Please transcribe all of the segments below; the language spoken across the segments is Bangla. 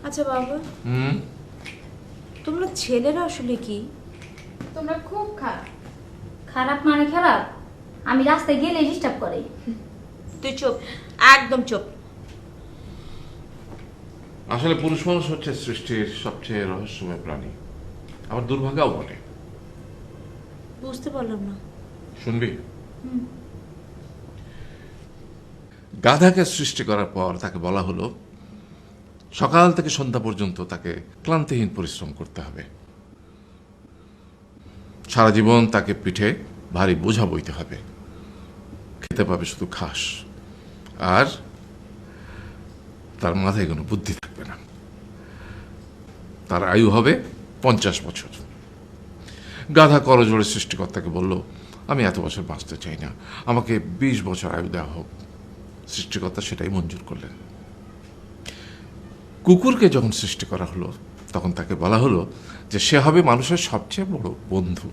আচ্ছা বাবা, তোমরা ছেলেরা আসলে কি? তোমরা খুব খারাপ। খারাপ মানে খারাপ, আমি রাস্তায় গেলে ডিস্টার্ব করে। তুই চুপ, একদম চুপ। আসলে পুরুষ মানুষ হচ্ছে সৃষ্টির সবচেয়ে রহস্যময় প্রাণী, আবার দুর্ভাগ্যও বটে। বুঝতে পারলাম না। শুনবি? গাধাকে সৃষ্টি করার পর তাকে বলা হলো সকাল থেকে সন্ধ্যা পর্যন্ত তাকে ক্লান্তিহীন পরিশ্রম করতে হবে। সারা জীবন তাকে পিঠে ভারী বোঝা বইতে হবে, খেতে পাবে শুধু ঘাস, আর তার মাথায় কোনো বুদ্ধি থাকবে না। তার আয়ু হবে 50 বছর। গাধা করজোড়ে সৃষ্টিকর্তাকে বলল, আমি এত বছর বাঁচতে চাই না, আমাকে 20 বছর আয়ু দেওয়া হোক। সৃষ্টিকর্তা সেটাই মঞ্জুর করলেন। কুকুরকে যখন সৃষ্টি করা হলো তখন তাকে বলা হলো যে সে হবে মানুষের সবচেয়ে বড় বন্ধু,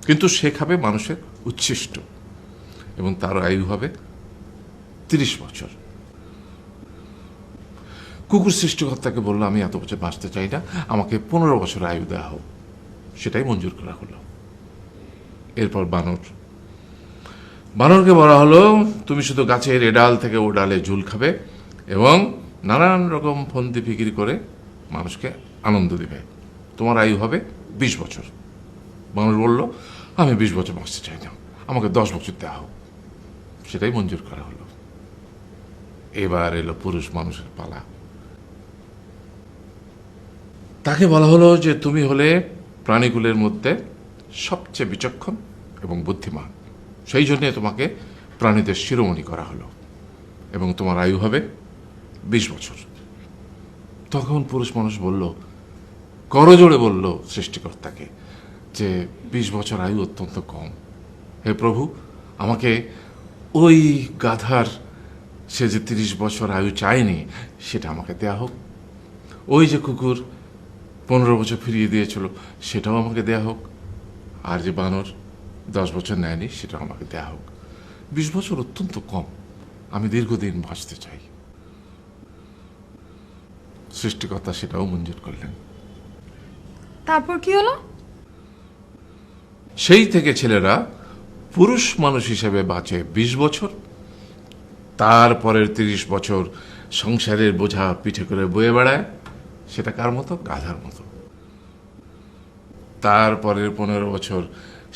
কিন্তু সে খাবে মানুষের উচ্ছিষ্ট, এবং তার আয়ু হবে 30 বছর। কুকুর সৃষ্টিকর্তাকে বলল, আমি এত বছর বাঁচতে চাই না, আমাকে 15 বছর আয়ু দেওয়া হোক। সেটাই মঞ্জুর করা হলো। এরপর বানরকে বলা হলো, তুমি শুধু গাছের এ ডাল থেকে ও ডালে ঝুল খাবে এবং নানান রকম ফন্দি ফিকির করে মানুষকে আনন্দ দিবে, তোমার আয়ু হবে 20 বছর। বানর বলল, আমি 20 বছর বাঁচতে চাই না, আমাকে 10 বছর দেওয়া হোক। সেটাই মঞ্জুর করা হলো। এবার এলো পুরুষ মানুষের পালা। তাকে বলা হলো যে তুমি হলে প্রাণীকুলের মধ্যে সবচেয়ে বিচক্ষণ এবং বুদ্ধিমান, সেই জন্যে তোমাকে প্রাণীদের শিরোমণি করা হলো, এবং তোমার আয়ু হবে 20 বছর। তখন পুরুষ মানুষ বলল, করজোড়ে বলল সৃষ্টিকর্তাকে যে 20 বছর আয়ু অত্যন্ত কম, হে প্রভু, আমাকে ওই গাধার সে যে 30 বছর আয়ু চায়নি সেটা আমাকে দেয়া হোক, ওই যে কুকুর 15 বছর ফিরিয়ে দিয়েছিল সেটাও আমাকে দেয়া হোক, আর যে বানর 10 বছর নেয়নি সেটাও আমাকে দেয়া হোক। 20 বছর অত্যন্ত কম, আমি দীর্ঘদিন বাঁচতে চাই। সৃষ্টিকর্তা সেটাও মঞ্জুর করলেন। তারপর কি হলো? সেই থেকে ছেলেরা পুরুষ মানুষ হিসেবে বাঁচে 20 বছর, তারপরের 30 বছর সংসারের বোঝা পিঠে করে বয়ে বেড়ায়, সেটা কার মতো? গাধার মতো। তারপরের 15 বছর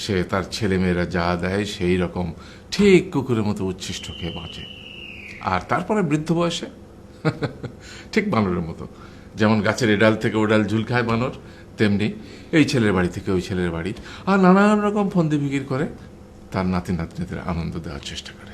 সে তার ছেলেমেয়েরা যা দেয় সেই রকম ঠিক কুকুরের মতো উচ্ছিষ্ট খেয়ে বাঁচে। আর তারপরে বৃদ্ধ বয়সে ঠিক বানরের মতো, যেমন গাছের এডাল থেকে ওডাল ঝুল খায় বানর, তেমনি এই ছেলের বাড়ি থেকে ওই ছেলের বাড়ি, আর নানান রকম ফন্দি ফিকির করে তার নাতি নাতনিদের আনন্দ দেওয়ার চেষ্টা করে।